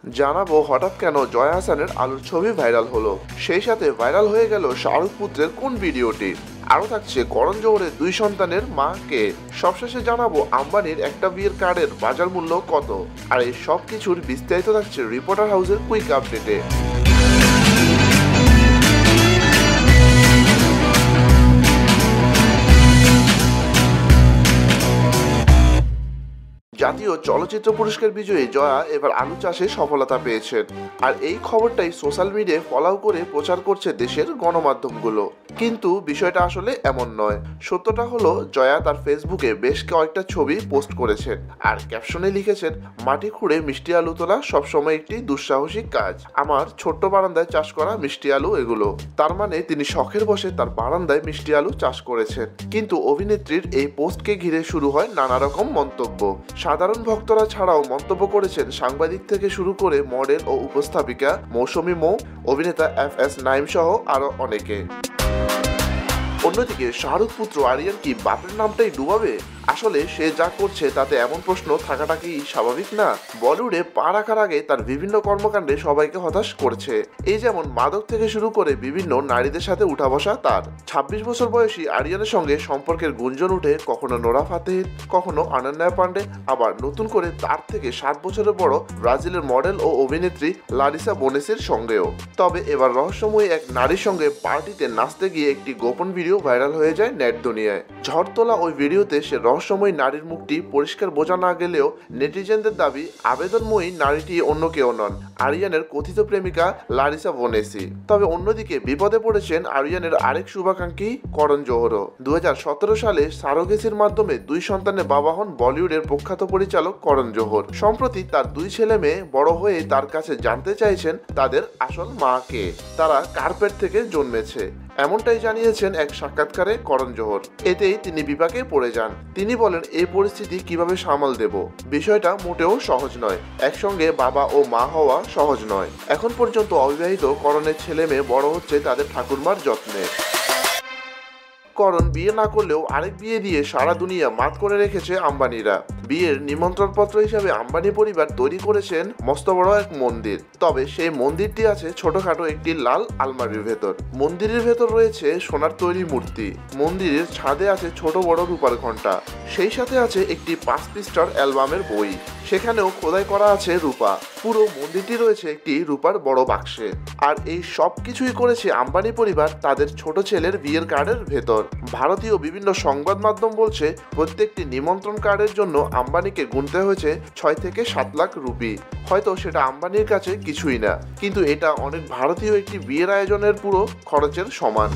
জানাবো হঠাৎ কেন জয়া আহসানের আলুর ছবি ভাইরাল হলো, সেই সাথে ভাইরাল হয়ে গেল শাহরুখ পুত্রের কোন ভিডিওটি। আরও থাকছে করণ জোহরের 2 সন্তানের মা কে। সবশেষে জানাবো আম্বানির একটা বিয়ের কার্ডের বাজার মূল্য কত। আর এই সব কিছুর বিস্তারিত থাকছে রিপোর্টার হাউসের কুইক আপডেটে। জাতীয় চলচ্চিত্র পুরস্কার বিজয়ী জয়া এবার আলু চাষে সফলতা পেয়েছেন। আর এই খবরটাই সোশ্যাল মিডিয়ায় ফলাও করে প্রচার করছে দেশের গণমাধ্যমগুলো। কিন্তু বিষয়টা আসলে এমন নয়। সত্যটা হলো জয়া তার ফেসবুকে বেশ কয়েকটা ছবি পোস্ট করেছেন আর ক্যাপশনে লিখেছেন, মাটি খুঁড়ে মিষ্টি আলু তোলা সবসময় একটি দুঃসাহসিক কাজ। আমার ছোট্ট বারান্দায় চাষ করা মিষ্টি আলু এগুলো। তার মানে তিনি শখের বসে তার বারান্দায় মিষ্টি আলু চাষ করেছেন। কিন্তু অভিনেত্রীর এই পোস্টকে ঘিরে শুরু হয় নানা রকম মন্তব্য। সাধারণ ভক্তরা ছাড়াও মন্তব্য করেছেন সাংবাদিক থেকে শুরু করে মডেল ও উপস্থাপিকা মৌসুমী মৌ, অভিনেতা FS নাইম সহ আরো অনেকে। অন্যদিকে শাহরুখ পুত্র আরিয়ান কি বাপের নামটাই ডুবাবে? আসলে সে যা করছে তাতে এমন প্রশ্ন থাকাটা কি স্বাভাবিক না? বলিউডে পা রাখার আগে তার বিভিন্ন কর্মকাণ্ডে সবাইকে হতাশ করছে। এই যেমন মাদক থেকে শুরু করে বিভিন্ন নারীদের সাথে উঠা বসা তার। 26 বছর বয়সী আরিয়ানের সঙ্গে সম্পর্কের গুঞ্জন উঠে কখনো নোরা ফাতেহির, কখনো অনন্যা পান্ডে, আবার নতুন করে তার থেকে 7 বছরের বড় ব্রাজিলের মডেল ও অভিনেত্রী লারিসা বোনেসের সঙ্গেও। তবে এবার রহস্যময়ী এক নারীর সঙ্গে পার্টিতে নাচতে গিয়ে একটি গোপন ভিডিও ভাইরাল হয়ে যায় নেট দুনিয়ায়। ঝড় তোলা ওই ভিডিওতে সে রহস্যময়ী নারীর মুখটি পরিষ্কার বোঝা না গেলেও নেটিজেনদের দাবি আবেদনময়ী নারীটি অন্য কেউ নন, আরিয়ানের কথিত প্রেমিকা লারিসা বোনেসি। তবে অন্যদিকে বিপদে পড়েছেন আরিয়ানের আরেক শুভাকাঙ্ক্ষী করণ জোহরও। 2017 সালে সারোগেসির মাধ্যমে 2 সন্তানের বাবা হন বলিউডের প্রখ্যাত পরিচালক করণ জোহর। সম্প্রতি তার 2 ছেলে মেয়ে বড় হয়ে তার কাছে জানতে চাইছেন তাদের আসল মা কে, তারা কার পেট থেকে জন্মেছে। এমনটাই জানিয়েছেন এক সাক্ষাৎকারে করণ জোহর। এতেই তিনি বিপাকে পড়ে যান। তিনি বলেন, এই পরিস্থিতি কিভাবে সামাল দেব, বিষয়টা মোটেও সহজ নয়। একসঙ্গে বাবা ও মা হওয়া সহজ নয়। এখন পর্যন্ত অবিবাহিত করণের ছেলে মেয়ে বড় হচ্ছে তাদের ঠাকুরমার যত্নে। করণ বিয়ে না করলেও আরেক বিয়ে দিয়ে সারা দুনিয়া মাত করে রেখেছে আম্বানিরা। বিয়ের নিমন্ত্রণপত্র হিসাবে আম্বানি পরিবার তৈরি করেছেন মস্ত বড় এক মন্দির। তবে সেই মন্দিরটি আছে ছোটখাটো একটি লাল আলমারির ভেতর। মন্দিরের ভেতর রয়েছে সোনার তৈরি মূর্তি। মন্দিরের ছাদে আছে ছোট বড় রূপার ঘণ্টা। সেই সাথে আছে একটি 5 পৃষ্ঠার অ্যালবামের বই। সেখানেও খোদাই করা আছে রূপা। পুরো মন্দিরটি রয়েছে একটি রূপার বড় বাক্সে। আর এই সব কিছুই করেছে আম্বানি পরিবার তাদের ছোট ছেলের বিয়ের কার্ডের ভেতর। ভারতীয় বিভিন্ন সংবাদ মাধ্যম বলছে, প্রত্যেকটি নিমন্ত্রণ কার্ডের জন্য আম্বানিকে গুনতে হয়েছে 6 থেকে 7 লাখ রুপি। হয়তো সেটা আম্বানির কাছে কিছুই না, কিন্তু এটা অনেক ভারতীয় একটি বিয়ের আয়োজনের পুরো খরচের সমান।